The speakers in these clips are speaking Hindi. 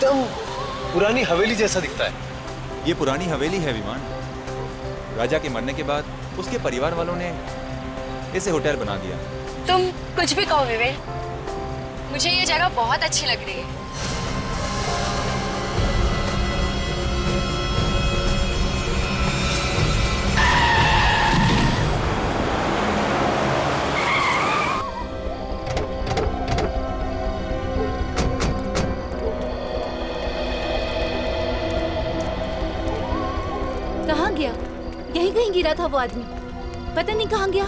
एकदम पुरानी हवेली जैसा दिखता है। ये पुरानी हवेली है विमान। राजा के मरने के बाद उसके परिवार वालों ने इसे होटल बना दिया। तुम कुछ भी कहो विवेक, मुझे ये जगह बहुत अच्छी लग रही है। कहाँ गया? यहीं कहीं गिरा था वो आदमी, पता नहीं कहाँ गया।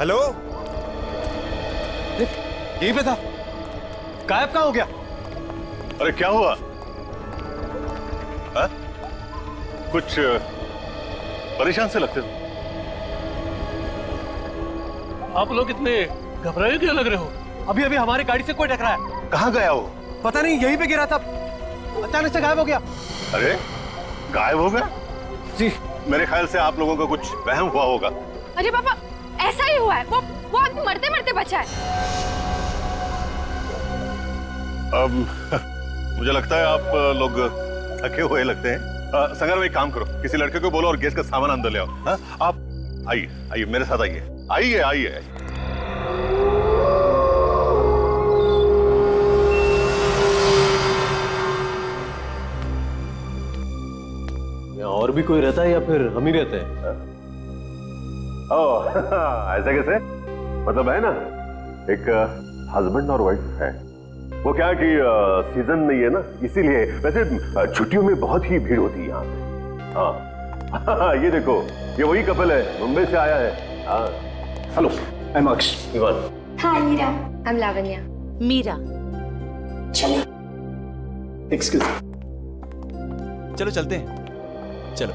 हेलो, यहीं पे था, गायब कहाँ हो गया? अरे क्या हुआ? हा? कुछ परेशान से लगते हो। आप लोग इतने घबराए क्यों लग रहे हो? अभी अभी हमारी गाड़ी से कोई टकराया। कहाँ गया वो? पता नहीं, यहीं पे गिरा था, अचानक से गायब हो गया। अरे गायब हो गया? जी, मेरे ख्याल से आप लोगों का कुछ वहम हुआ होगा। अरे पापा, ऐसा ही हुआ है। वो आदमी मरते मरते बचा है। अब मुझे लगता है आप लोग थके हुए लगते हैं। संगर भाई, काम करो, किसी लड़के को बोलो और गैस का सामान अंदर ले आओ। हाँ? आप आइए आइए, मेरे साथ आइए आइए आइए। और भी कोई रहता है या फिर हम ही रहते हैं? ओह ऐसा कैसे? मतलब है ना, एक हस्बैंड और वाइफ है। वो क्या है कि सीजन नहीं है ना, इसीलिए। वैसे छुट्टियों में बहुत ही भीड़ होती है यहाँ पे। हाँ ये देखो, ये वही कपल है, मुंबई से आया है। हाँ hello, I am Aksh. Hi Meera, I am Lavanya. Meera. Excuse. चलो चलते हैं, चलो।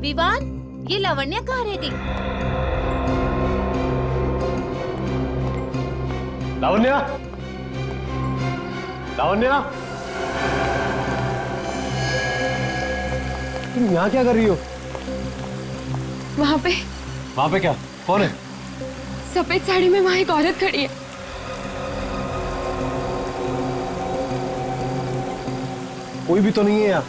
विवान, ये लावण्या कहाँ रह गई? लावण्या, लावण्या, तुम यहाँ क्या कर रही हो? वहाँ पे क्या? कौन है? सफेद साड़ी में वहाँ एक औरत खड़ी है। कोई भी तो नहीं है यहाँ।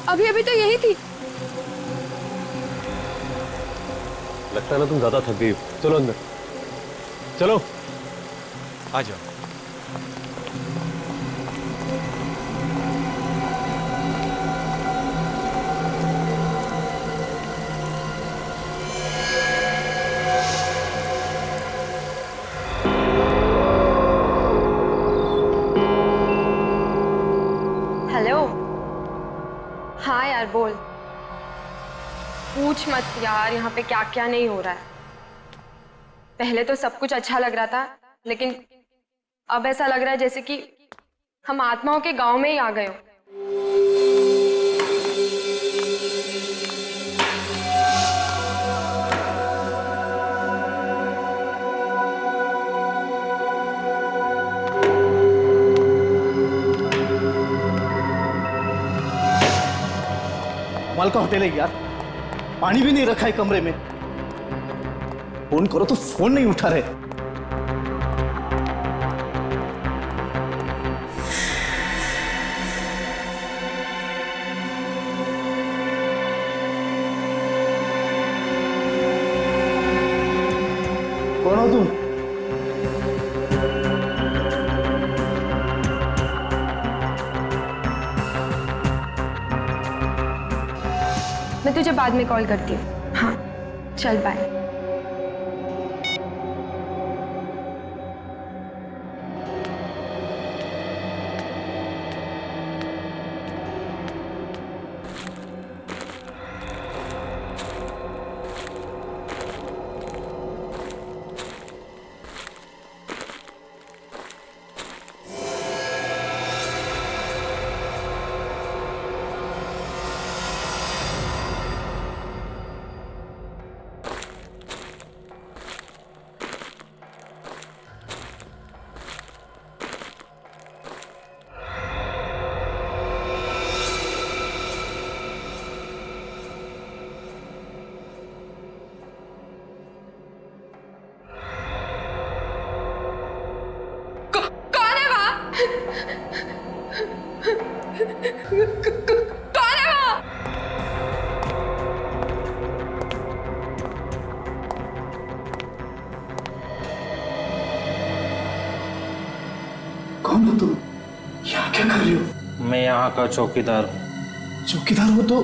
अभी अभी तो यही थी। लगता है ना तुम ज्यादा थक गई हो। चलो अंदर, चलो। आ जाओ। हेलो। हाँ यार बोल। पूछ मत यार, यहाँ पे क्या क्या नहीं हो रहा है। पहले तो सब कुछ अच्छा लग रहा था, लेकिन अब ऐसा लग रहा है जैसे कि हम आत्माओं के गांव में ही आ गए हो। कमाल का होटल है यार, पानी भी नहीं रखा है कमरे में। फोन करो तो फोन नहीं उठा रहे। कौन हो तुम? मैं तुझे बाद में कॉल करती हूँ। हाँ चल बाय। कौन है वो? कौन हो तुम? यहाँ क्या कर रही हो? मैं यहाँ का चौकीदार हूँ। चौकीदार हो तो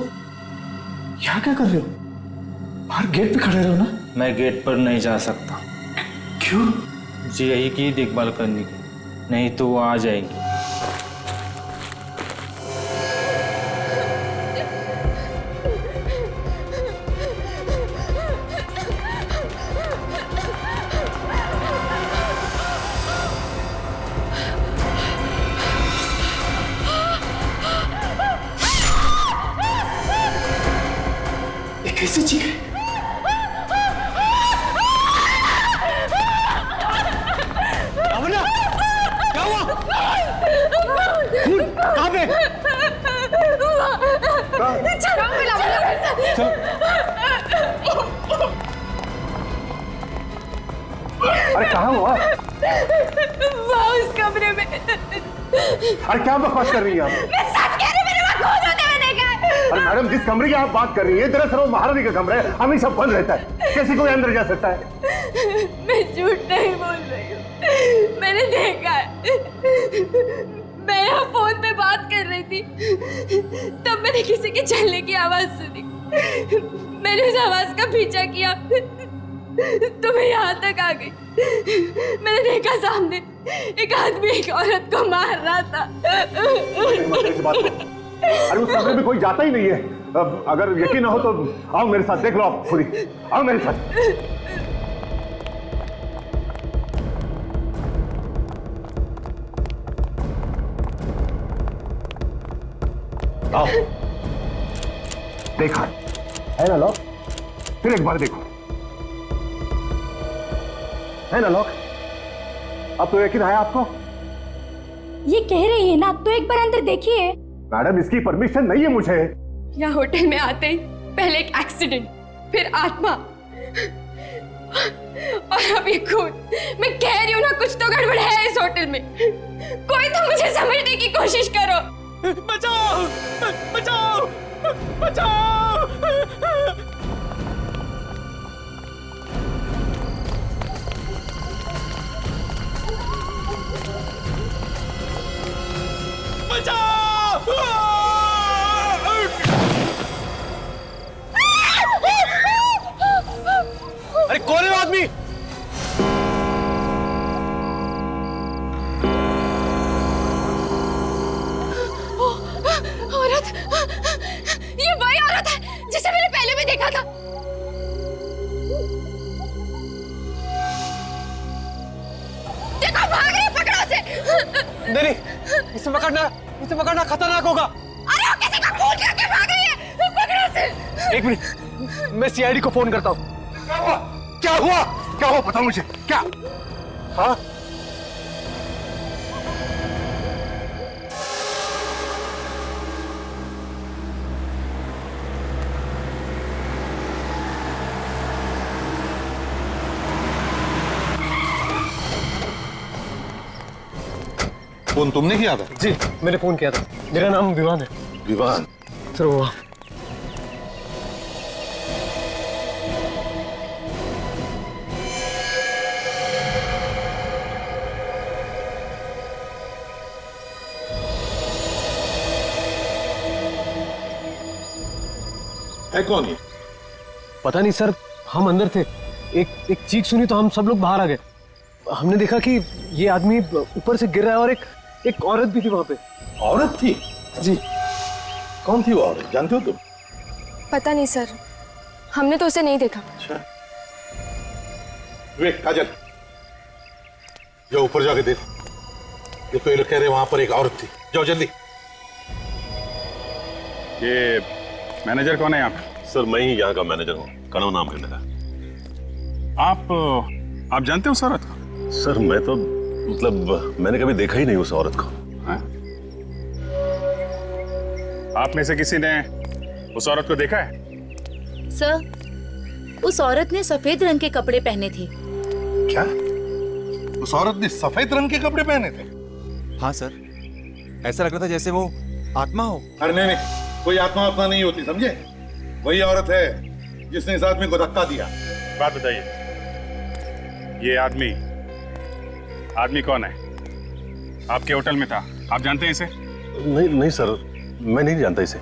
यहाँ क्या कर रहे हो? बाहर गेट पे खड़े रहो ना। मैं गेट पर नहीं जा सकता। क्यों? जी यही की देखभाल करने की, नहीं तो वो आ जाएगी। ये कैसी चीज है? क्या हुआ? कहाँ पे? अरे कहाँ हुआ? वहाँ उस कमरे में। अरे क्या बकवास कर रही हैं आप? मैं सच कह रही हूँ, मेरे वहाँ खून होते हुए देखा है। अरे मैडम, जिस कमरे की आप बात कर रही हैं दरअसल वो महारानी का कमरा है, हमेशा बंद रहता है, कैसे कोई अंदर जा सकता है? मैं झूठ नहीं बोल रही हूँ, मैंने देखा है। मैं यहाँ फोन पे बात कर रही थी, तब मैंने किसी के चलने की आवाज सुनी। मैंने उस आवाज का पीछा किया तो मैं यहाँ तक आ गई। मैंने देखा सामने एक आदमी एक औरत को मार रहा था। इस बात को। अरे उस कमरे में कोई जाता ही नहीं है। अब अगर यकीन ना हो तो आओ मेरे साथ, देख लो आप खुद ही। आओ मेरे साथ। आओ। देखा है ना लॉक? फिर एक बार देखो, है ना लॉक? अब तो यकीन है आपको? ये कह रही है ना, तो एक बार अंदर देखिए। मैडम, इसकी परमिशन नहीं है मुझे। यहाँ होटल में आते ही पहले एक एक्सीडेंट, फिर आत्मा और अब ये खून। मैं कह रही हूँ ना, कुछ तो गड़बड़ है इस होटल में। कोई तो मुझे समझने की कोशिश करो। बचाओ! बचाओ! बचाओ! अरे कौन है वो आदमी? औरत, ये वही औरत है जिसे मैंने पहले भी देखा था। देखो, भाग रही है, पकड़ो उसे। नहीं, इसे पकड़ना खतरनाक होगा। अरे वो किसी का खून करके भाग रही है, पकड़ो उसे। एक मिनट, मैं सीआईडी को फोन करता हूँ। क्या हुआ? क्या हुआ बताओ मुझे, क्या? हाँ? फोन तुमने किया था? जी, मैंने फोन किया था। मेरा नाम विवान है। विवान? सर वो है कौन ये? पता नहीं सर, हम अंदर थे, एक चीख सुनी तो हम सब लोग बाहर आ गए। हमने देखा कि ये आदमी ऊपर से गिर रहा है और एक औरत भी थी वहां पे। औरत थी? जी। कौन थी वो औरत, जानते हो तुम? पता नहीं सर, हमने तो उसे नहीं देखा। अच्छा। वे काजल, जाओ ऊपर जाके देखो। देखो ये लोग कह रहे वहां पर एक औरत थी, जाओ जल्दी। ये मैनेजर कौन है यहाँ पे? सर मैं ही यहाँ का मैनेजर हूँ, कनव नाम है मेरा। आप जानते हो उस औरत को? सर मैं तो मतलब मैंने कभी देखा ही नहीं उस औरत को। हाँ? आप में से किसी ने उस औरत को देखा है? सर, उस औरत ने सफेद रंग के कपड़े पहने थे। क्या? उस औरत ने सफेद रंग के कपड़े पहने थे? हाँ सर, ऐसा लग रहा था जैसे वो आत्मा हो। अरे नहीं नहीं, कोई आत्मा आत्मा नहीं होती, समझे? वही औरत है जिसने इस आदमी को धक्का दिया। बात बताइए, ये आदमी कौन है? आपके होटल में था, आप जानते हैं इसे? नहीं नहीं सर, मैं नहीं जानता इसे।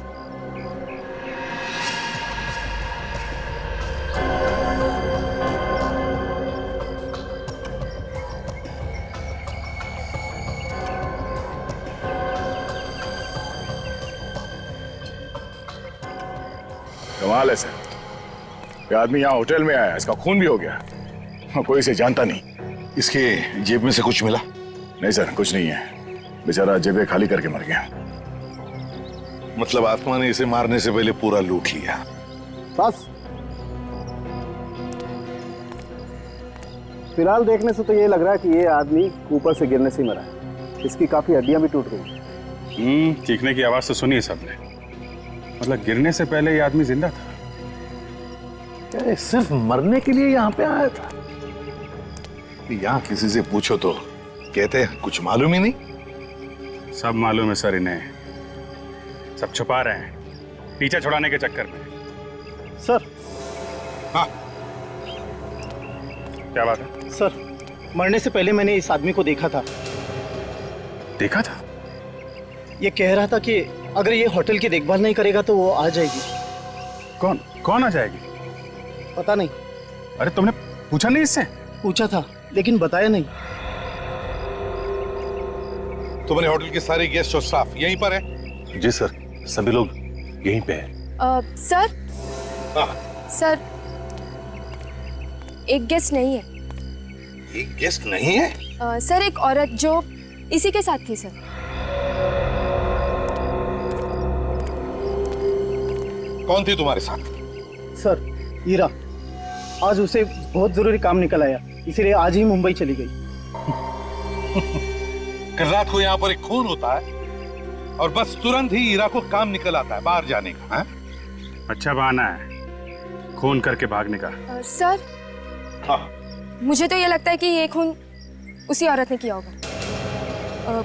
कमाल है सर, ये आदमी यहाँ होटल में आया, इसका खून भी हो गया, कोई इसे जानता नहीं। इसके जेब में से कुछ मिला? नहीं सर, कुछ नहीं है, बेचारा जेबें खाली करके मर गया। मतलब आत्मा ने इसे मारने से पहले पूरा लूट लिया। बस फिलहाल देखने से तो ये लग रहा है कि ये आदमी ऊपर से गिरने से मरा है। इसकी काफी हड्डियां भी टूट गई। चीखने की आवाज तो सुनी सबने, मतलब गिरने से पहले ये आदमी जिंदा था। क्या सिर्फ मरने के लिए यहाँ पे आया था? यहाँ किसी से पूछो तो कहते हैं कुछ मालूम ही नहीं। सब मालूम है सर इन्हें, सब छुपा रहे हैं पीछे छुड़ाने के चक्कर में। सर। हाँ, क्या बात है? सर, मरने से पहले मैंने इस आदमी को देखा था। देखा था? ये कह रहा था कि अगर ये होटल की देखभाल नहीं करेगा तो वो आ जाएगी। कौन कौन आ जाएगी? पता नहीं। अरे तुमने पूछा नहीं इससे? पूछा था लेकिन बताया नहीं। तुम्हारे होटल के सारे गेस्ट और स्टाफ यहीं पर है? जी सर, सभी लोग यहीं पे हैं। सर। हाँ। सर, एक गेस्ट नहीं है। एक गेस्ट नहीं है? सर, एक औरत जो इसी के साथ थी सर। कौन थी तुम्हारे साथ? सर, हीरा। आज उसे बहुत जरूरी काम निकल आया, इसलिए आज ही मुंबई चली गई। कल रात को यहाँ पर एक खून होता है और बस तुरंत ही हीरा को काम निकल आता है बाहर जाने का। है? अच्छा बहाना है खून करके भागने का। सर। हाँ। मुझे तो ये लगता है कि ये खून उसी औरत ने किया होगा।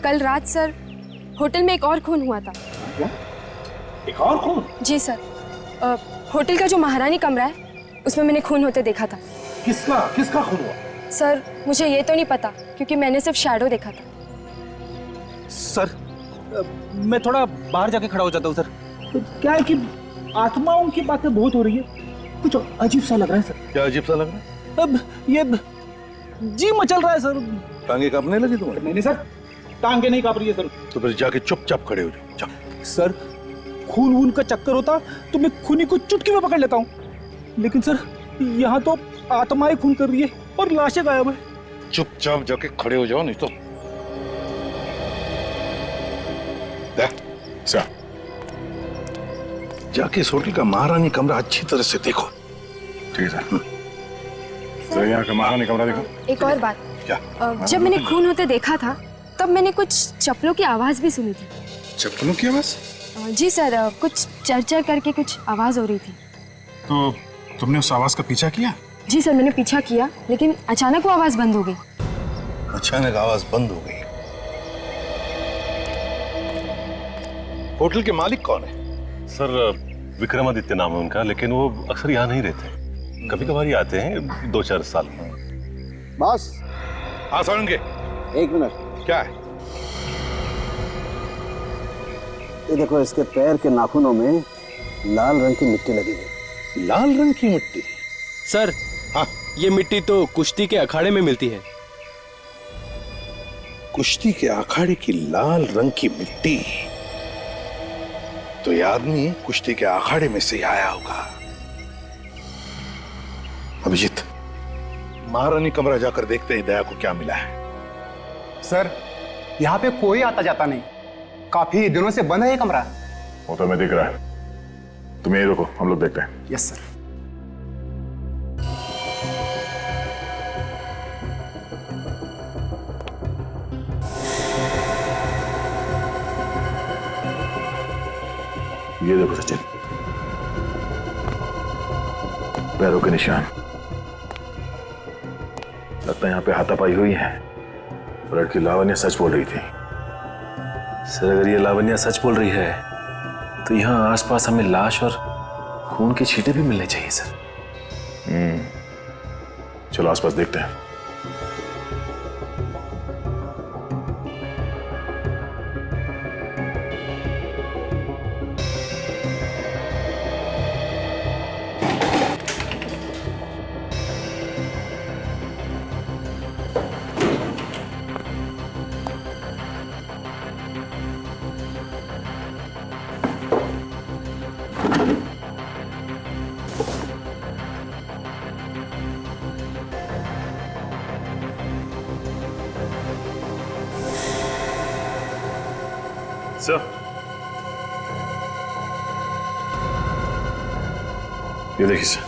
कल रात सर, होटल में एक और खून हुआ था। क्या? एक और खून? जी सर, होटल का जो महारानी कमरा है उसमें मैंने खून होते देखा था। किसका किसका खून हुआ? सर, मुझे ये तो नहीं पता क्योंकि मैंने सिर्फ शैडो देखा था। सर, मैं थोड़ा बाहर जाके खड़ा हो जाता हूँ सर। तो क्या है कि आत्माओं की बातें बहुत हो रही है, कुछ अजीब सा लग रहा है सर। क्या अजीब सा लग रहा है? अब ये जी मचल रहा है सर। टांगे कांपने लगी तुम्हारी? नहीं सर, टांगे नहीं कांप रही है सर। तो फिर जाके चुपचाप खड़े हो जाओ। सर, खून वून का चक्कर होता तो मैं खूनी को चुटकी में पकड़ लेता हूँ, लेकिन सर यहाँ तो आत्माएं खून कर रही है और लाशें गायब है। चुपचाप जाके खड़े हो जाओ, नहीं तो सर जाके इस होटल का महारानी कमरा अच्छी तरह से देखो। ठीक है सर, यहाँ का महारानी कमरा देखो। एक और बात, क्या? जब मैंने खून होते देखा था तब मैंने कुछ चप्पलों की आवाज भी सुनी थी। चप्पलों की आवाज? जी सर, कुछ चरचर करके कुछ आवाज हो रही थी। तो तुमने उस आवाज का पीछा किया? जी सर, मैंने पीछा किया लेकिन अचानक वो आवाज बंद हो गई। अचानक आवाज बंद हो गई। होटल के मालिक कौन है? सर, विक्रमादित्य नाम है उनका, लेकिन वो अक्सर यहाँ नहीं रहते, कभी कभार ही आते हैं 2-4 साल। बॉस। हाँ सौरंगे, एक मिनट। क्या है? ये देखो, इसके पैर के नाखूनों में लाल रंग की मिट्टी लगी है। लाल रंग की मिट्टी? सर, हाँ? ये मिट्टी तो कुश्ती के अखाड़े में मिलती है। कुश्ती के अखाड़े की लाल रंग की मिट्टी? तो ये आदमी कुश्ती के अखाड़े में से ही आया होगा। अभिजीत, महारानी कमरा जाकर देखते हैं दया को क्या मिला है। सर, यहाँ पे कोई आता जाता नहीं, काफी दिनों से बंद है ये कमरा। वो तो मैं दिख रहा है, तुम यहीं रुको, हम लोग देखते हैं। Yes sir. ये देखो सचिन, पैरों के निशान, लगता है यहाँ पे हाथापाई हुई है। लड़की लावण्या सच बोल रही थी। सर अगर ये लावण्या सच बोल रही है तो यहाँ आसपास हमें लाश और खून के छींटे भी मिलने चाहिए सर। चलो आसपास देखते हैं। सर, ये देखिए सर।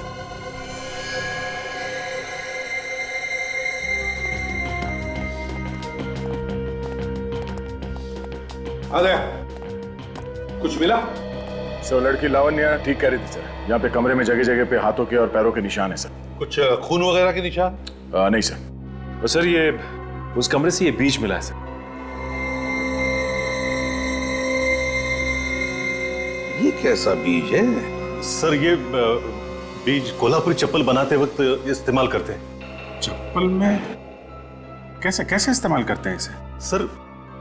आ गया। कुछ मिला? सर लड़की लावण्या ठीक कह रही थी सर। यहाँ पे कमरे में जगह जगह पे हाथों के और पैरों के निशान है सर। कुछ खून वगैरह के निशान? नहीं सर। सर ये उस कमरे से ये बीज मिला है सर। ये कैसा बीज है? सर ये बीज कोल्हापुरी चप्पल बनाते वक्त इस्तेमाल करते हैं। चप्पल में कैसे कैसे इस्तेमाल करते हैं इसे? सर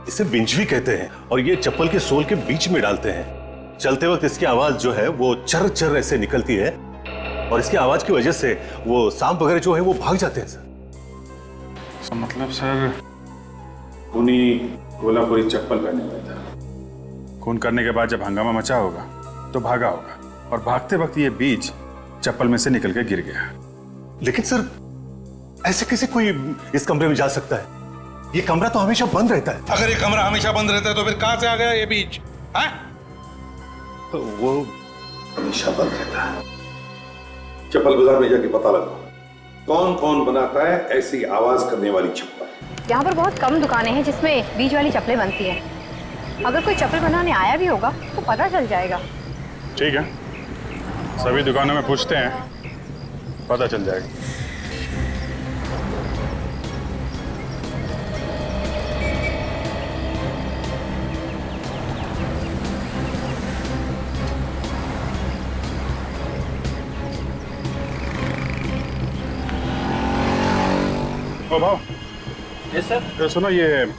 इसे बिंजवी कहते हैं और ये चप्पल के सोल के बीच में डालते हैं। चलते वक्त इसकी आवाज जो है वो चर चर ऐसे निकलती है और इसकी आवाज की वजह से वो सांप वगैरह जो है वो भाग जाते हैं सर। मतलब सर खूनी कोल्हापुरी चप्पल पहने हुआ था। खून करने के बाद जब हंगामा मचा होगा तो भागा होगा और भागते वक्त ये बीज चप्पल में से निकल के गिर गया। लेकिन सर ऐसे कैसे कोई इस कमरे में जा सकता है? ये कमरा तो हमेशा बंद रहता है। अगर ये कमरा हमेशा बंद रहता है तो फिर कहां से आ गया ये बीज? तो वो हमेशा बंद रहता है। चप्पल बाजार में जाके पता लगाओ कौन कौन बनाता है ऐसी आवाज करने वाली चप्पल। यहाँ पर बहुत कम दुकानें हैं जिसमें बीज वाली चप्पलें बनती हैं। अगर कोई चप्पल बनाने आया भी होगा तो पता चल जाएगा। ठीक है, सभी दुकानों में पूछते हैं, पता चल जाएगा। ओ भाव। Yes sir. तो सुनो, ये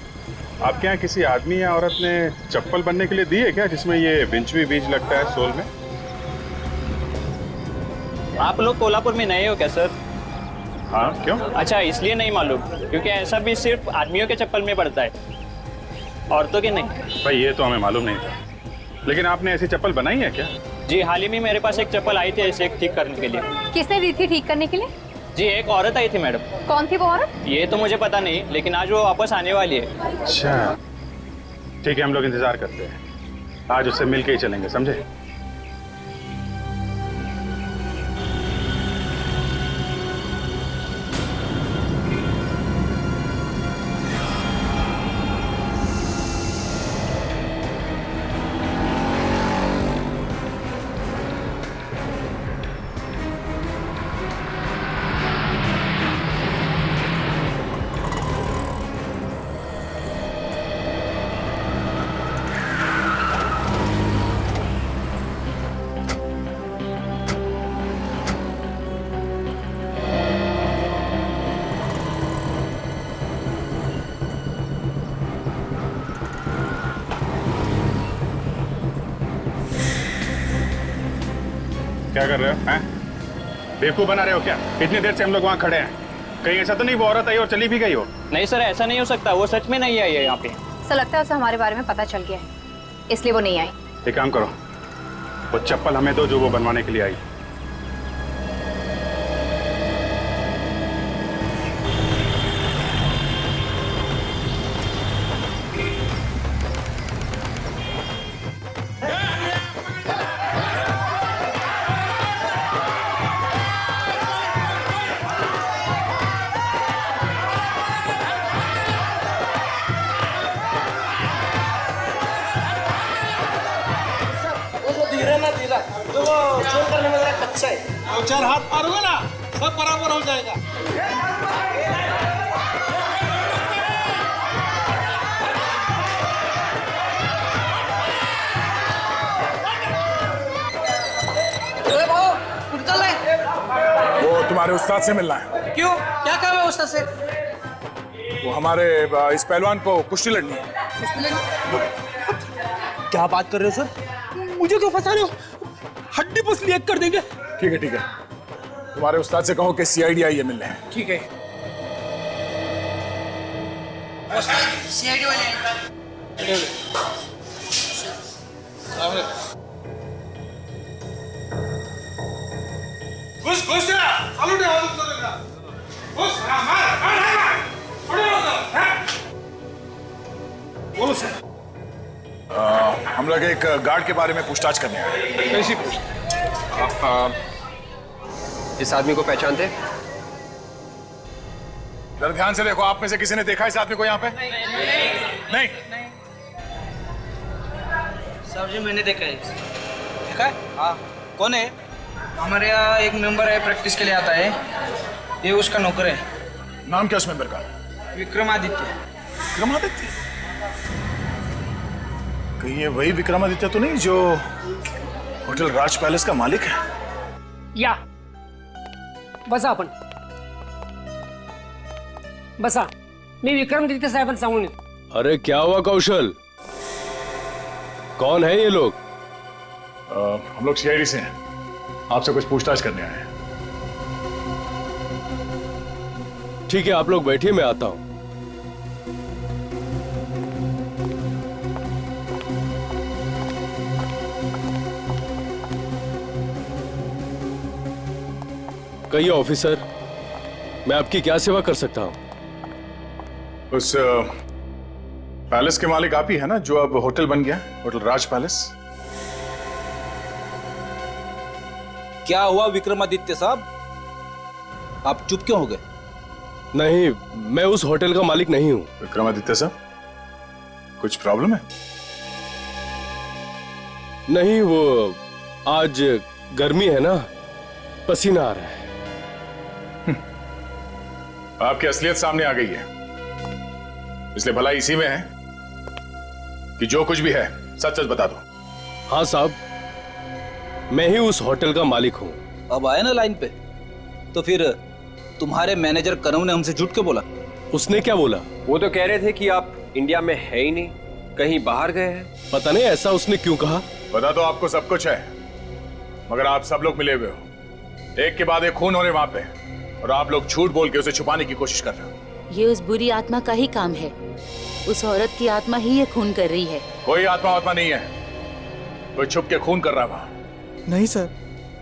आपके यहाँ किसी आदमी या औरत ने चप्पल बनने के लिए दी है क्या जिसमें ये बिंचवी बीज लगता है सोल में? आप लोग कोल्हापुर में नए हो क्या सर? हाँ, क्यों? अच्छा, इसलिए नहीं मालूम क्योंकि ऐसा भी सिर्फ आदमियों के चप्पल में पड़ता है, औरतों के नहीं। भाई ये तो हमें मालूम नहीं था, लेकिन आपने ऐसी चप्पल बनाई है क्या? जी, हाल ही में मेरे पास एक चप्पल आई थी ऐसे ठीक करने के लिए। किसने दी थी ठीक करने के लिए? जी, एक औरत आई थी मैडम। कौन थी वो औरत? ये तो मुझे पता नहीं, लेकिन आज वो वापस आने वाली है। अच्छा, ठीक है, हम लोग इंतजार करते हैं। आज उससे मिलके ही चलेंगे, समझे? क्या कर रहे हो? हैं? बेवकूफ बना रहे हो क्या? इतनी देर से हम लोग वहाँ खड़े हैं, कहीं ऐसा तो नहीं वो औरत आई और चली भी गई हो? नहीं सर, ऐसा नहीं हो सकता, वो सच में नहीं आई है यहाँ पे। सर लगता है उसे हमारे बारे में पता चल गया है, इसलिए वो नहीं आई। एक काम करो, वो चप्पल हमें दो जो वो बनवाने के लिए आई। दो चार हाथ मारोगे ना, सब बराबर हो जाएगा। तुम्हारे उस्ताद से मिलना है। क्यों, क्या काम है उस्ताद से? वो हमारे इस पहलवान को कुश्ती लड़नी है। क्या बात कर रहे हो सर? मुझे क्यों फंसा रहे हो? हड्डी पसली एक कर देंगे। ठीक है ठीक है, तुम्हारे उस्ताद से कहो कि सीआईडी आई है मिलने। ठीक है। सीआईडी वाले घुस घुस चालू दे घुस मार बोलो सर। हम लोग एक गार्ड के बारे में पूछताछ करने आए। कैसी इस आदमी को पहचानते? जरा ध्यान से देखो, आप में से किसी ने देखा इस आदमी को यहाँ पे? नहीं। सर जी मैंने देखा है। देखा है? हाँ। कौन है? हमारे यहाँ एक मेंबर है, प्रैक्टिस के लिए आता है, ये उसका नौकर है। नाम क्या उस मेंबर का? विक्रमादित्य। विक्रमादित्य? कहीं ये वही विक्रमादित्य तो नहीं जो होटल राज पैलेस का मालिक है? या बसा आपण बसा, मी विक्रमादित्य साहेबांना सांगून येतो। अरे क्या हुआ कौशल, कौन है ये लोग? हम लोग सीआईडी से हैं, आपसे कुछ पूछताछ करने आए हैं। ठीक है, आप लोग बैठिए, मैं आता हूं। कहिए ऑफिसर, मैं आपकी क्या सेवा कर सकता हूं? उस पैलेस के मालिक आप ही है ना, जो अब होटल बन गया, होटल राज पैलेस? क्या हुआ विक्रमादित्य साहब, आप चुप क्यों हो गए? नहीं, मैं उस होटल का मालिक नहीं हूं। विक्रमादित्य साहब, कुछ प्रॉब्लम है? नहीं, वो आज गर्मी है ना, पसीना आ रहा है। आपकी असलियत सामने आ गई है, इसलिए भलाई इसी में है कि जो कुछ भी है सच सच बता दो। हाँ साहब, मैं ही उस होटल का मालिक हूँ। अब आए ना लाइन पे, तो फिर तुम्हारे मैनेजर कनव ने हमसे झूठ क्यों बोला? उसने क्या बोला? वो तो कह रहे थे कि आप इंडिया में है ही नहीं, कहीं बाहर गए हैं। पता नहीं ऐसा उसने क्यों कहा। पता तो आपको सब कुछ है, मगर आप सब लोग मिले हुए हो, एक के बाद एक खून हो रहे वहां पे, और आप लोग झूठ बोल के उसे छुपाने की कोशिश कर रहे हो। ये उस बुरी आत्मा का ही काम है, उस औरत की आत्मा ही ये खून कर रही है। कोई आत्मा नहीं है, कोई छुप के खून कर रहा है वहां। नहीं सर,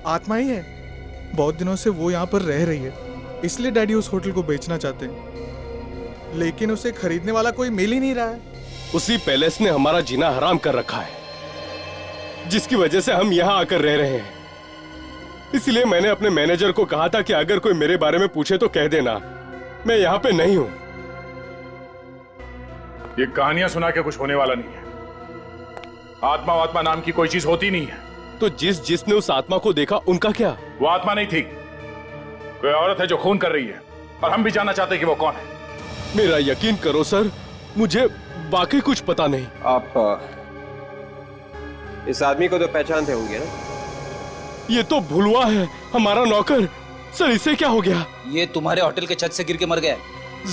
आत्मा ही है। बहुत दिनों से वो यहाँ पर रह रही है, इसलिए डैडी उस होटल को बेचना चाहते हैं, लेकिन उसे खरीदने वाला कोई मिल ही नहीं रहा है। उसी पैलेस ने हमारा जीना हराम कर रखा है, जिसकी वजह से हम यहाँ आकर रह रहे हैं। इसलिए मैंने अपने मैनेजर को कहा था कि अगर कोई मेरे बारे में पूछे तो कह देना मैं यहाँ पे नहीं हूं। ये कहानियां सुना के कुछ होने वाला नहीं है, आत्मा नाम की कोई चीज होती नहीं है। तो जिसने उस आत्मा को देखा उनका क्या? वो आत्मा नहीं थी, कोई औरत है जो खून कर रही है, और हम भी जानना चाहते हैं कि वो कौन है। मेरा यकीन करो सर, मुझे वाकई कुछ पता नहीं। आप इस आदमी को तो पहचानते होंगे ना? ये तो भुलवा है, हमारा नौकर। सर इसे क्या हो गया? ये तुम्हारे होटल के छत से गिर के मर गया।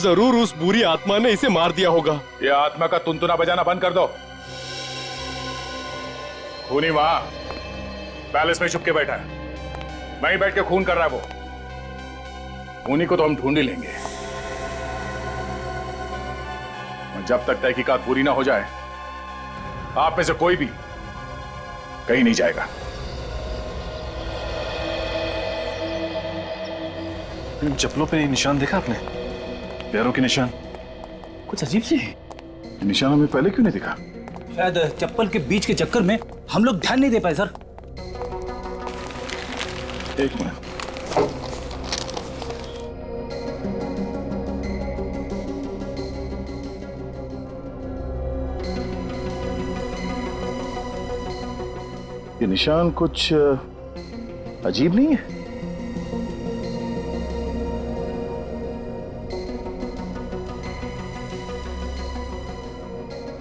जरूर उस बुरी आत्मा ने इसे मार दिया होगा। ये आत्मा का तुनतुना बजाना बंद कर दो। खूनी वहां पैलेस में छुप के बैठा है, वहीं बैठ के खून कर रहा है वो। खूनी को तो हम ढूंढ ही लेंगे, जब तक तहकीकात पूरी ना हो जाए आप में से कोई भी कहीं नहीं जाएगा। इन चप्पलों पे निशान देखा आपने? पैरों के निशान कुछ अजीब से है। निशान हमें पहले क्यों नहीं दिखा? शायद चप्पल के बीच के चक्कर में हम लोग ध्यान नहीं दे पाए सर। एक मिनट, ये निशान कुछ अजीब नहीं है?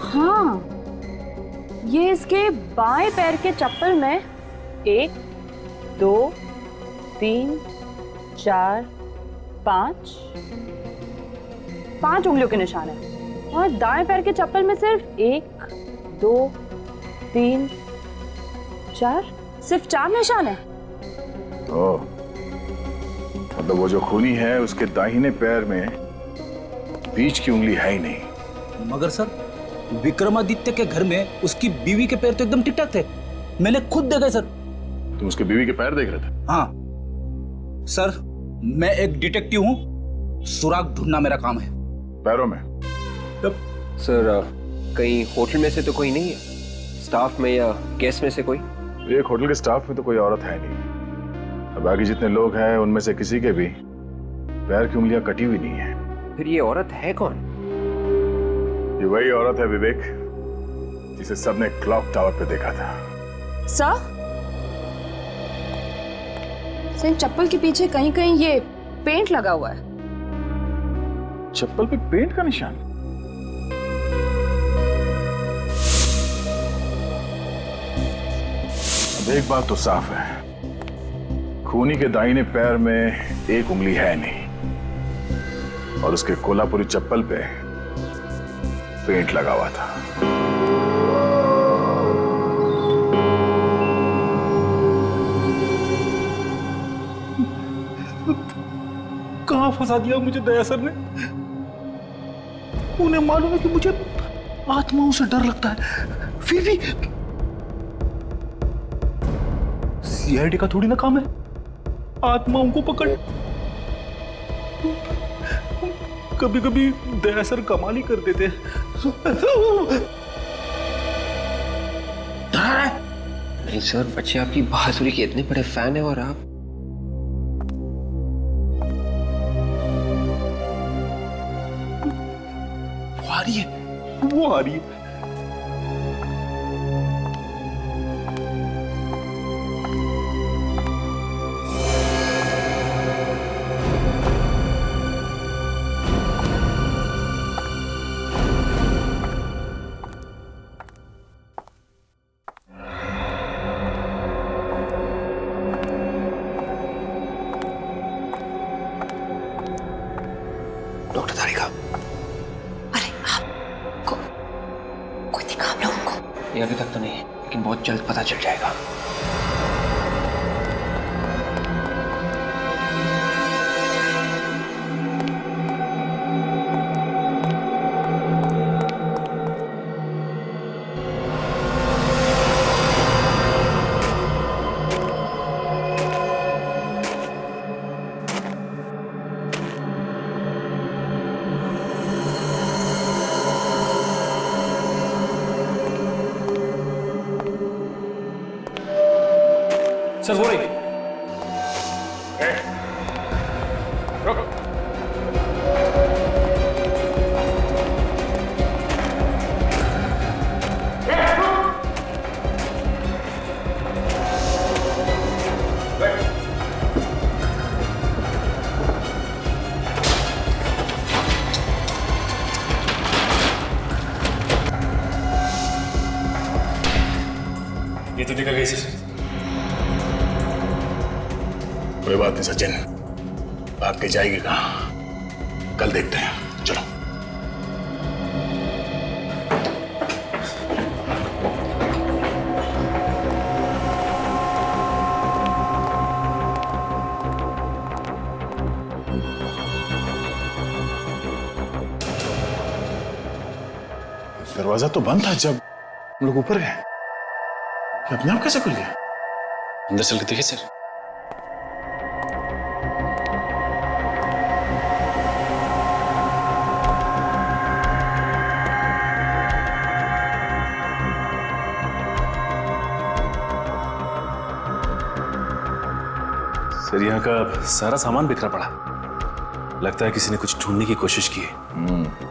हाँ, ये इसके बाएं पैर के चप्पल में 1 2 3 4, 5 उंगलियों के निशान है और दाएं पैर के चप्पल में सिर्फ 1, 2, 3, 4 सिर्फ 4 निशान है। तो मतलब वो जो खूनी है उसके दाहिने पैर में बीच की उंगली है ही नहीं। मगर सर, विक्रमादित्य के घर में उसकी बीवी के पैर तो एकदम ठीक ठाक थे, मैंने खुद देखा सर। तुम उसके बीवी के पैर देख रहे थे? हाँ सर, मैं एक डिटेक्टिव हूँ, सुराग ढूंढना मेरा काम है। पैरों में? सर कहीं होटल में से तो कोई नहीं है, स्टाफ में या गेस्ट में से कोई? एक होटल के स्टाफ में तो कोई औरत है नहीं, और बाकी जितने लोग हैं उनमें से किसी के भी पैर की उंगलियां कटी हुई नहीं है। फिर ये औरत है कौन? ये वही औरत है विवेक, जिसे सबने क्लॉक टावर पे देखा था। सर चप्पल के पीछे कहीं कहीं ये पेंट लगा हुआ है। चप्पल पे पेंट का निशान? अब एक बात तो साफ है, खूनी के दाहिने पैर में एक उंगली है नहीं और उसके कोल्हापुरी चप्पल पे पेंट लगा हुआ था। कहां फंसा दिया मुझे दया सर ने। उन्हें मालूम है कि मुझे आत्माओं से डर लगता है, फिर भी सीआईडी का थोड़ी ना काम है आत्माओं को पकड़। कभी कभी दया सर कमाल ही कर देते हैं। नहीं सर, बच्चे आपकी बहादुरी के इतने बड़े फैन हैं और आप वो आ रही है। डॉक्टर तारिका, ये अभी तक तो नहीं, लेकिन बहुत जल्द पता चल जाएगा। सर वो रही। ये तो निकल गई सर। कोई बात नहीं सचिन, भाग के जाएगी कहाँ, कल देखते हैं। चलो। दरवाजा तो बंद था जब हम लोग ऊपर गए, अपने आप कैसे खुल गया? अंदर चल के देखिए सर। सर यहाँ का सारा सामान बिखरा पड़ा, लगता है किसी ने कुछ ढूंढने की कोशिश की है।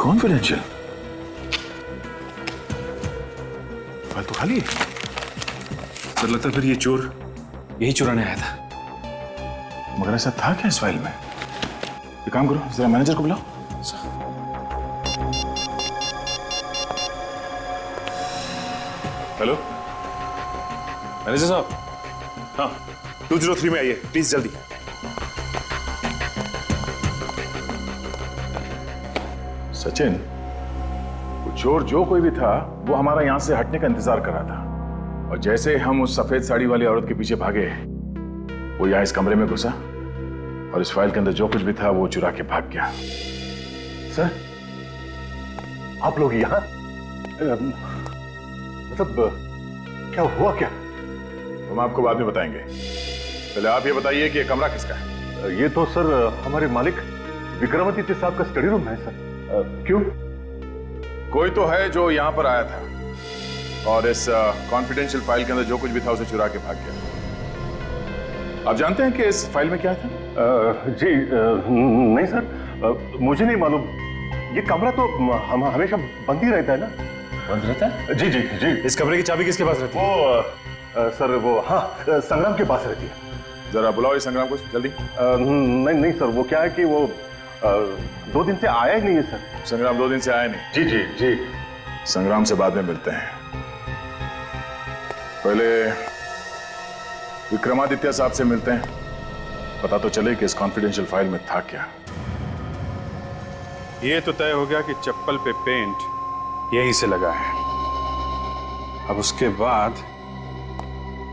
कॉन्फिडेंशियल फाइल तो खाली है। सर लगता है फिर ये चोर यही चुराने आया था। मगर ऐसा था क्या इस फाइल में? एक काम करो, जरा मैनेजर को बुलाओ। हेलो मैनेजर साहब, हाँ 203 में आइए प्लीज जल्दी। सचिन, वो चोर जो कोई भी था वो हमारा यहां से हटने का इंतजार कर रहा था, और जैसे हम उस सफेद साड़ी वाली औरत के पीछे भागे वो यहां इस कमरे में घुसा और इस फाइल के अंदर जो कुछ भी था वो चुरा के भाग गया। सर आप लोग यहाँ मतलब क्या हुआ क्या? हम आपको बाद में बताएंगे, पहले आप ये बताइए कि ये कमरा किसका है? ये तो सर हमारे मालिक विक्रमादित्य साहब का स्टडी रूम है सर। क्यों? कोई तो है जो यहां पर आया था और इस कॉन्फिडेंशियल फाइल के अंदर जो कुछ भी था उसे चुरा के भाग गया। आप जानते हैं कि इस फाइल में क्या था? जी नहीं सर, मुझे नहीं मालूम। ये कमरा तो हम हमेशा बंद ही रहता है ना। बंद रहता है? जी जी जी। इस कमरे की चाबी किसके पास रहती है? वो सर वो हाँ संग्राम के पास रहती है। जरा बुलाओ इस संग्राम को जल्दी। नहीं नहीं सर, वो क्या है कि वो 2 दिन से आया ही नहीं है सर। संग्राम 2 दिन से आया नहीं? जी जी जी। संग्राम से बाद में मिलते हैं, पहले विक्रमादित्य साहब से मिलते हैं, पता तो चले कि इस कॉन्फिडेंशियल फाइल में था क्या। ये तो तय हो गया कि चप्पल पे पेंट यहीं से लगा है। अब उसके बाद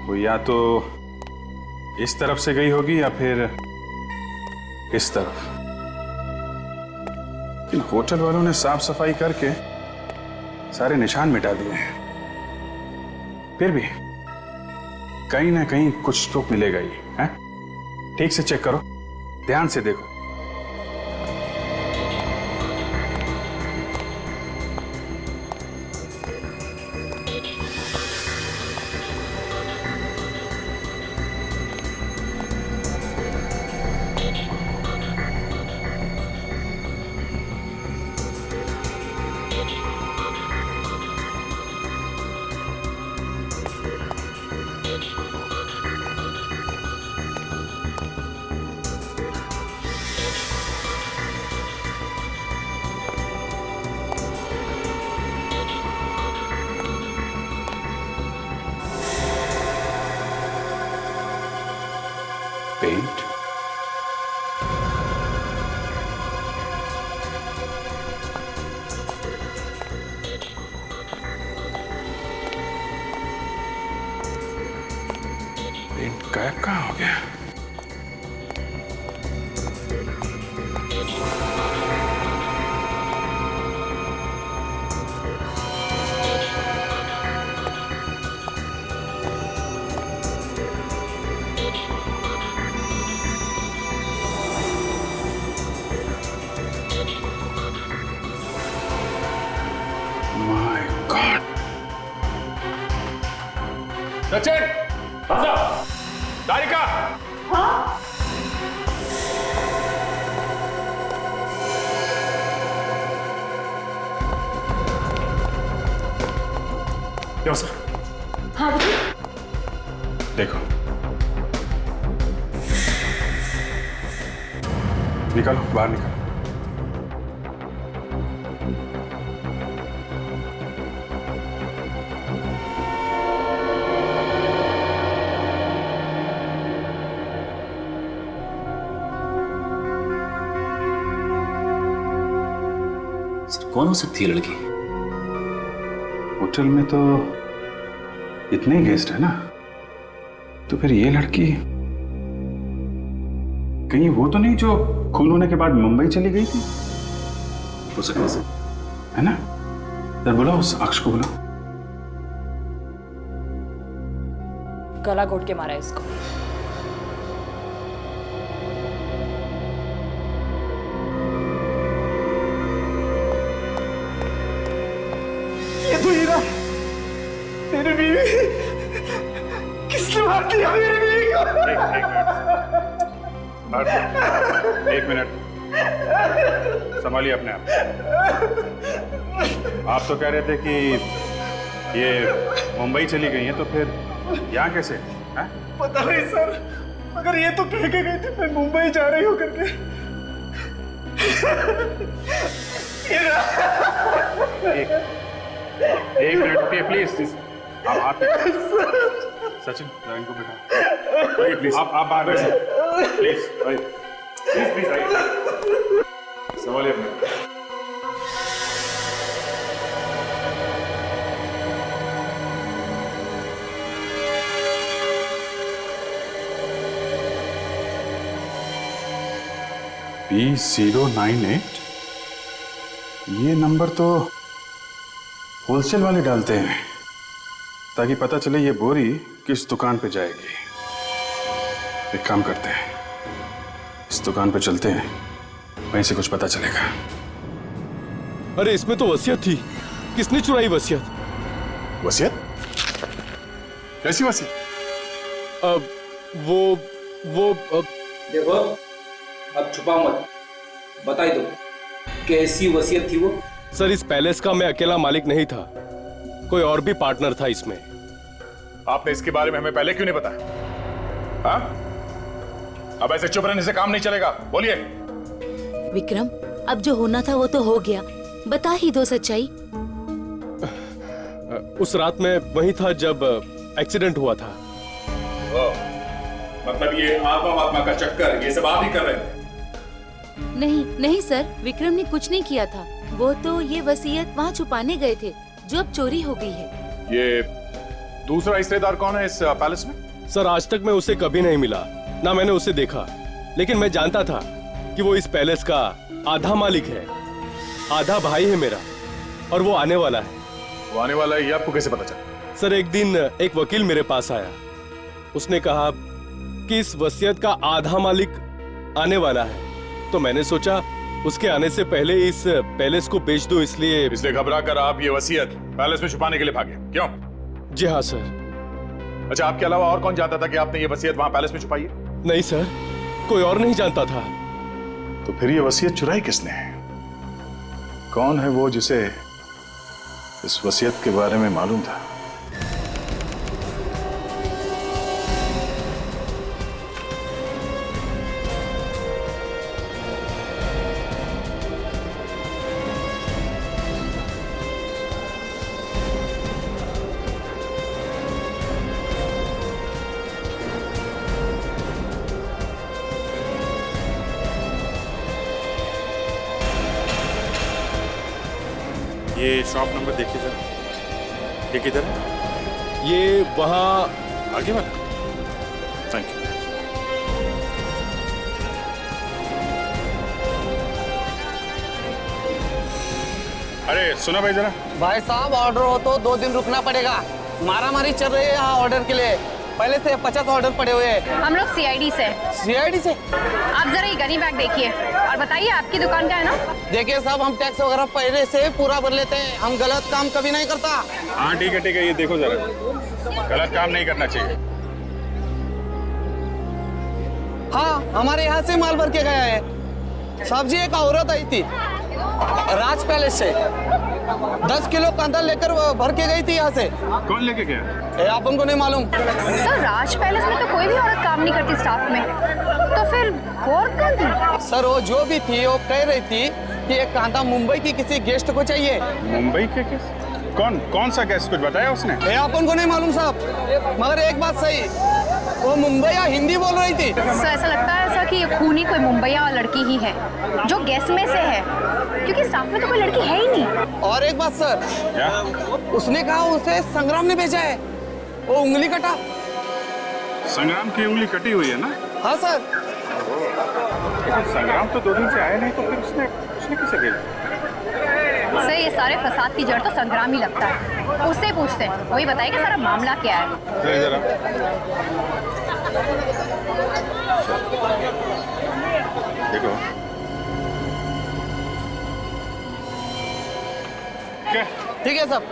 वो या तो इस तरफ से गई होगी या फिर इस तरफ। इन होटल वालों ने साफ सफाई करके सारे निशान मिटा दिए हैं, फिर भी कहीं ना कहीं कुछ तो मिलेगा ही है। ठीक से चेक करो, ध्यान से देखो। पेंट, पेंट गायब कहाँ हो गया? सचिन, तारिका, क्यों सर? हाँ देखो, निकालो, बाहर निकालो। कौन हो सकती है लड़की? होटल में तो इतने ही गेस्ट है ना, तो फिर ये लड़की कहीं वो तो नहीं जो खून होने के बाद मुंबई चली गई थी? हो सकता है ना? सर बुलाओ उस अक्ष को, बुलाओ। गला घोट के मारा है इसको। ये तो हीरा, तेरी बीवी। किसने मार दिया मेरी बीवी को? एक मिनट, संभालिए अपने आप। आप तो कह रहे थे कि ये मुंबई चली गई हैं, तो फिर यहाँ कैसे? हैं? पता नहीं सर, मगर ये तो कह के गई थी मैं मुंबई जा रही हूँ करके। एक मिनट रुकिए प्लीज। आप सचिन जरा इनको बिठा। प्लीज आप बाहर बैठिए प्लीज। प्लीज आइए, संभालिए अपने। P098 ये नंबर तो होलसेल वाले डालते हैं ताकि पता चले ये बोरी किस दुकान पे जाएगी। एक काम करते हैं, इस दुकान पे चलते हैं, वहीं से कुछ पता चलेगा। अरे इसमें तो वसीयत थी, किसने चुराई वसीयत? वसीयत? कैसी वसीयत? देखो अब छुपा मत, बता ही दो कैसी वसीयत थी वो। सर इस पैलेस का मैं अकेला मालिक नहीं था, कोई और भी पार्टनर था इसमें। आपने इसके बारे में हमें पहले क्यों नहीं बताया? हाँ? अब ऐसे चुप रहने से काम नहीं चलेगा, बोलिए। विक्रम, अब जो होना था वो तो हो गया, बता ही दो सच्चाई। उस रात मैं वहीं था जब एक्सीडेंट हुआ था। मतलब ये आत्मा का चक्कर ये सब आप ही कर रहे थे? नहीं नहीं सर, विक्रम ने कुछ नहीं किया था। वो तो ये वसीयत वहाँ छुपाने गए थे जो अब चोरी हो गई है। ये दूसरा हिस्सेदार कौन है इस पैलेस में? सर आज तक मैं उसे कभी नहीं मिला, ना मैंने उसे देखा, लेकिन मैं जानता था कि वो इस पैलेस का आधा मालिक है, आधा भाई है मेरा, और वो आने वाला है। वो आने वाला है ये आपको कैसे पता चला? सर एक दिन एक वकील मेरे पास आया, उसने कहा कि इस वसीयत का आधा मालिक आने वाला है, तो मैंने सोचा उसके आने से पहले इस पैलेस को बेच दो, इसलिए घबरा कर आप ये वसीयत पैलेस में छुपाने के लिए भागे, क्यों? जी हाँ सर। अच्छा, आपके अलावा और कौन जानता था कि आपने ये वसीयत वहां पैलेस में छुपाई है? नहीं सर, कोई और नहीं जानता था। तो फिर ये वसीयत चुराई किसने? कौन है वो जिसे इस वसीयत के बारे में मालूम था? ये शॉप नंबर देखिए जरा, ये किधर है? ये वहाँ आगे वाला। Thank you. अरे सुना भाई जरा। भाई साहब ऑर्डर हो तो 2 दिन रुकना पड़ेगा, मारामारी चल रही है यहाँ ऑर्डर के लिए, पहले से 50 ऑर्डर पड़े हुए हैं। हम लोग सीआईडी से। सीआईडी से? आप जरा ये गनी बैग देखिए और बताइए आपकी दुकान का है ना? देखिए साहब, हम टैक्स वगैरह पहले से पूरा भर लेते हैं, हम गलत काम कभी नहीं करता। हाँ ठीक है, ये देखो जरा, गलत काम नहीं करना चाहिए। हाँ, हमारे यहाँ से माल भर के गया है। साहब जी, एक औरत आई थी राज पैलेस से, 10 किलो कांदा लेकर भर के गई थी यहाँ से। कौन लेके गया? आप उनको नहीं मालूम? सर राज पैलेस में तो कोई भी औरत काम नहीं करती स्टाफ में, तो फिर वो औरत कौन थी? सर वो जो भी थी वो कह रही थी कि ये कांदा मुंबई की किसी गेस्ट को चाहिए। मुंबई के किस? कौन सा गेस्ट, कुछ बताया उसने? आप उनको नहीं मालूम साहब, मगर एक बात सही, वो मुंबई या हिंदी बोल रही थी। सर ऐसा लगता है ऐसा कि ये खूनी कोई मुंबईया लड़की ही है जो गेस्ट में से है, क्योंकि स्टाफ में तो कोई लड़की है ही नहीं। और एक बात सर, क्या? उसने कहा उसे संग्राम ने भेजा है, वो उंगली कटा। संग्राम की उंगली कटी हुई है ना? हाँ सर। लेकिन संग्राम तो 2 दिन से आया नहीं, तो फिर उसने किसे भेजा? सर ये सारे फसाद की जड़ तो संग्राम ही लगता है, उससे पूछते हैं, वही बताएगा सारा मामला क्या है। जरा देखो ठीक है साहब।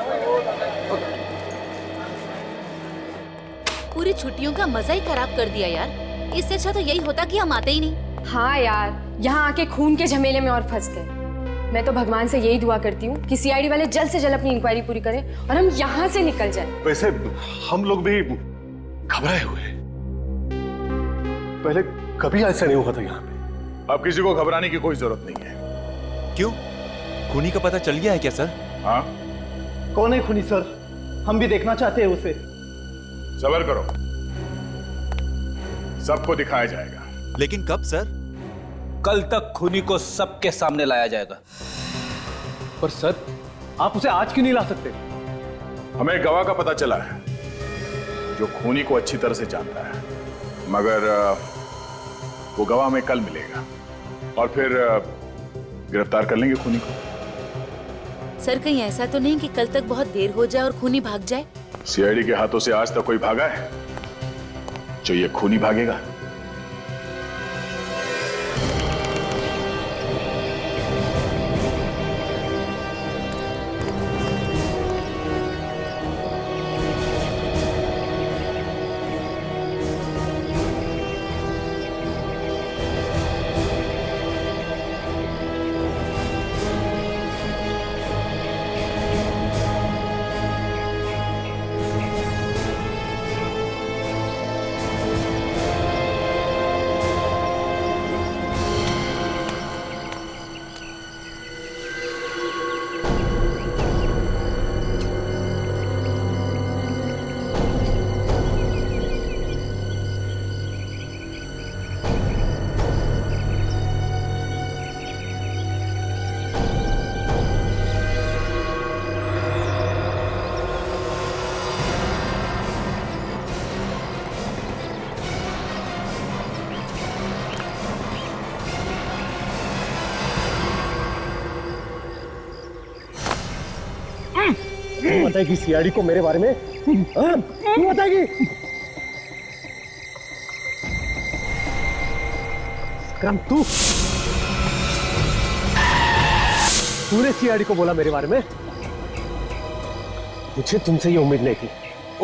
पूरी छुट्टियों का मजा ही खराब कर दिया यार, इससे अच्छा तो यही होता कि हम आते ही नहीं। हाँ यार, यहाँ आके खून के झमेले में और फंस गए। मैं तो भगवान से यही दुआ करती हूँ कि सीआईडी वाले जल्द से जल्द अपनी इंक्वायरी पूरी करें और हम यहाँ से निकल जाएं। वैसे हम लोग भी घबराए हुए हैं। पहले कभी ऐसा नहीं हुआ था यहाँ पे। अब किसी को घबराने की कोई जरूरत नहीं है। क्यों? खूनी का पता चल गया है क्या सर? हाँ, कौन है खूनी सर? हम भी देखना चाहते हैं उसे। सब्र करो, सबको दिखाया जाएगा। लेकिन कब सर? कल तक खूनी को सबके सामने लाया जाएगा। पर सर, आप उसे आज क्यों नहीं ला सकते? हमें एक गवाह का पता चला है जो खूनी को अच्छी तरह से जानता है, मगर वो गवाह हमें कल मिलेगा और फिर गिरफ्तार कर लेंगे खूनी को। सर कहीं ऐसा तो नहीं कि कल तक बहुत देर हो जाए और खूनी भाग जाए? सीआईडी के हाथों से आज तक कोई भागा है जो ये खूनी भागेगा? तू बताएगी सीआईडी को मेरे बारे में? तू बताएगी? तूने सीआईडी को बोला मेरे बारे में? मुझे तुमसे ये उम्मीद नहीं थी।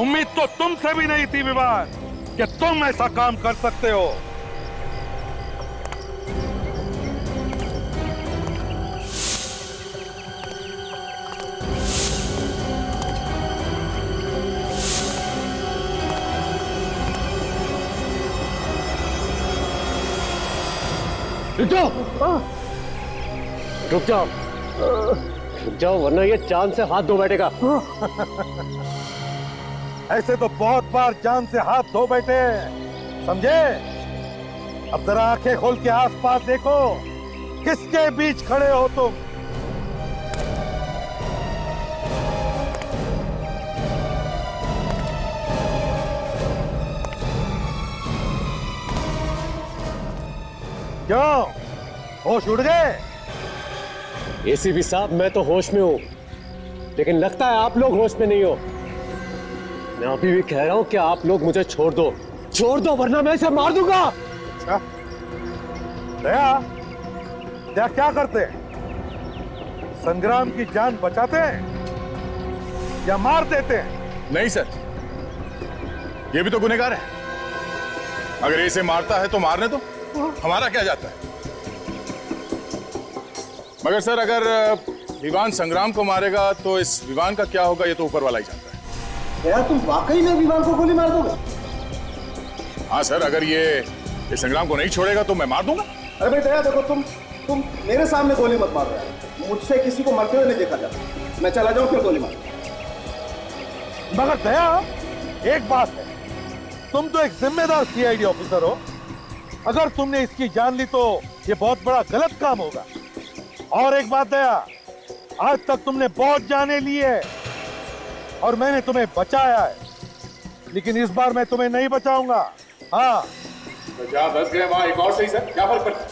उम्मीद तो तुमसे भी नहीं थी विवान कि तुम ऐसा काम कर सकते हो। रुक जाओ, रुक जाओ, रुक जाओ, वरना ये जान से हाथ धो बैठेगा। ऐसे तो बहुत बार जान से हाथ धो बैठे, समझे? अब जरा आंखें खोल के आसपास देखो, किसके बीच खड़े हो तुम? क्यों, होश उड़ गए? एसीपी साहब, मैं तो होश में हूं, लेकिन लगता है आप लोग होश में नहीं हो। मैं अभी भी कह रहा हूं कि आप लोग मुझे छोड़ दो, वरना मैं इसे मार दूंगा। अच्छा, दया क्या करते हैं? संग्राम की जान बचाते हैं या मार देते हैं? नहीं सर, ये भी तो गुनहगार है। अगर इसे मारता है तो मारने दो, हमारा क्या जाता है? मगर सर, अगर विवान संग्राम को मारेगा तो इस विवान का क्या होगा, ये तो ऊपर वाला ही जानता है। यार, तुम वाकई में विवान को गोली मार दोगे? हाँ सर, अगर ये संग्राम को नहीं छोड़ेगा तो मैं मार दूंगा। अरे भाई दया, देखो तुम मेरे सामने गोली मत मार रहे हो। मुझसे किसी को मरते हुए नहीं देखा जाता। मैं चला जाऊं फिर गोली मार। मगर दया, एक बात है, तुम तो एक जिम्मेदार सीआईडी ऑफिसर हो। अगर तुमने इसकी जान ली तो ये बहुत बड़ा गलत काम होगा। और एक बात दया, आज तक तुमने बहुत जाने ली है और मैंने तुम्हें बचाया है, लेकिन इस बार मैं तुम्हें नहीं बचाऊंगा। हाँ, तो जहाँ 10 गए वहां एक और सही सर, क्या फर्क पड़ता है?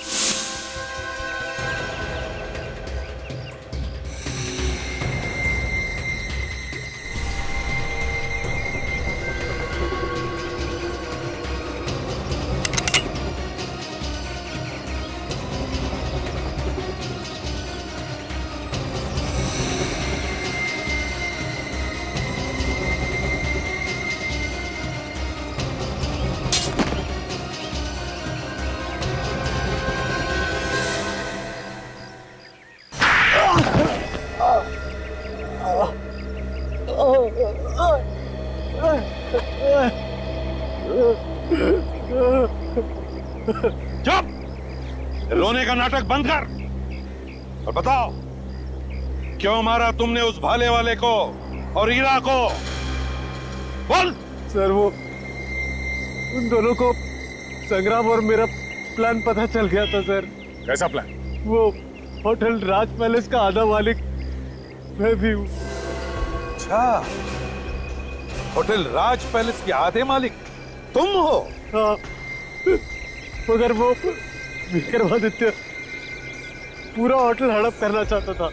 का नाटक बंद कर और बताओ क्यों मारा तुमने उस भाले वाले को और हीरा को? बोल। सर वो उन दोनों को संग्राम और मेरा प्लान पता चल गया था सर। कैसा प्लान? वो होटल राज पैलेस का आधा मालिक मैं भी हूँ। अच्छा, होटल राज पैलेस के आधे मालिक तुम हो? हाँ, मगर वो विक्रमादित्य पूरा होटल हड़प करना चाहता था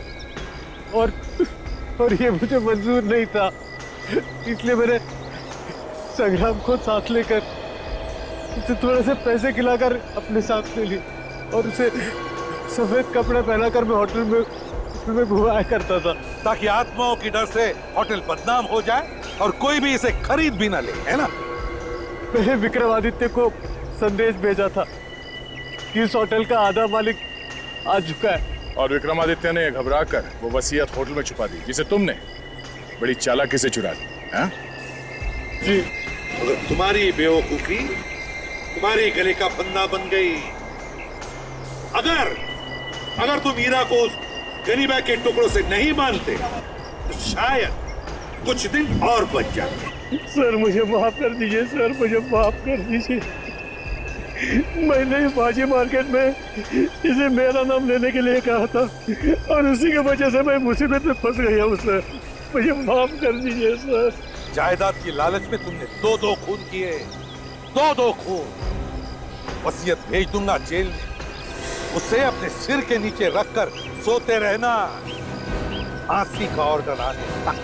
और ये मुझे मंजूर नहीं था, इसलिए मैंने संग्राम को साथ लेकर उसे थोड़े से पैसे खिलाकर अपने साथ ले ली और उसे सफेद कपड़े पहनाकर मैं होटल में घुमाया करता था ताकि आत्माओं की डर से होटल बदनाम हो जाए और कोई भी इसे खरीद भी ना ले, है ना? मैंने विक्रमादित्य को संदेश भेजा था कि इस होटल का आधा मालिक आ चुका है और विक्रमादित्य ने घबराकर वो वसीयत होटल में छुपा दी जिसे तुमने बड़ी चालाकी से चुरा दी। हाँ? जी। अगर तुम्हारी बेवकूफी तुम्हारी गले का फंदा बन गई, अगर तुम हीरा को उस गनीबा के टुकड़ों से नहीं मानते तो शायद कुछ दिन और बच जाते। सर मुझे माफ कर दीजिए, सर मुझे माफ कर दीजिए। मैंने बाजी मार्केट में इसे मेरा नाम लेने के लिए कहा था और उसी की वजह से मैं मुसीबत में फंस गया हूँ सर, मुझे माफ कर दीजिए सर। जायदाद की लालच में तुमने दो खून किए, दो खून। वसीयत भेज दूंगा जेल में, उसे अपने सिर के नीचे रखकर सोते रहना, फांसी का ऑर्डर आने तक।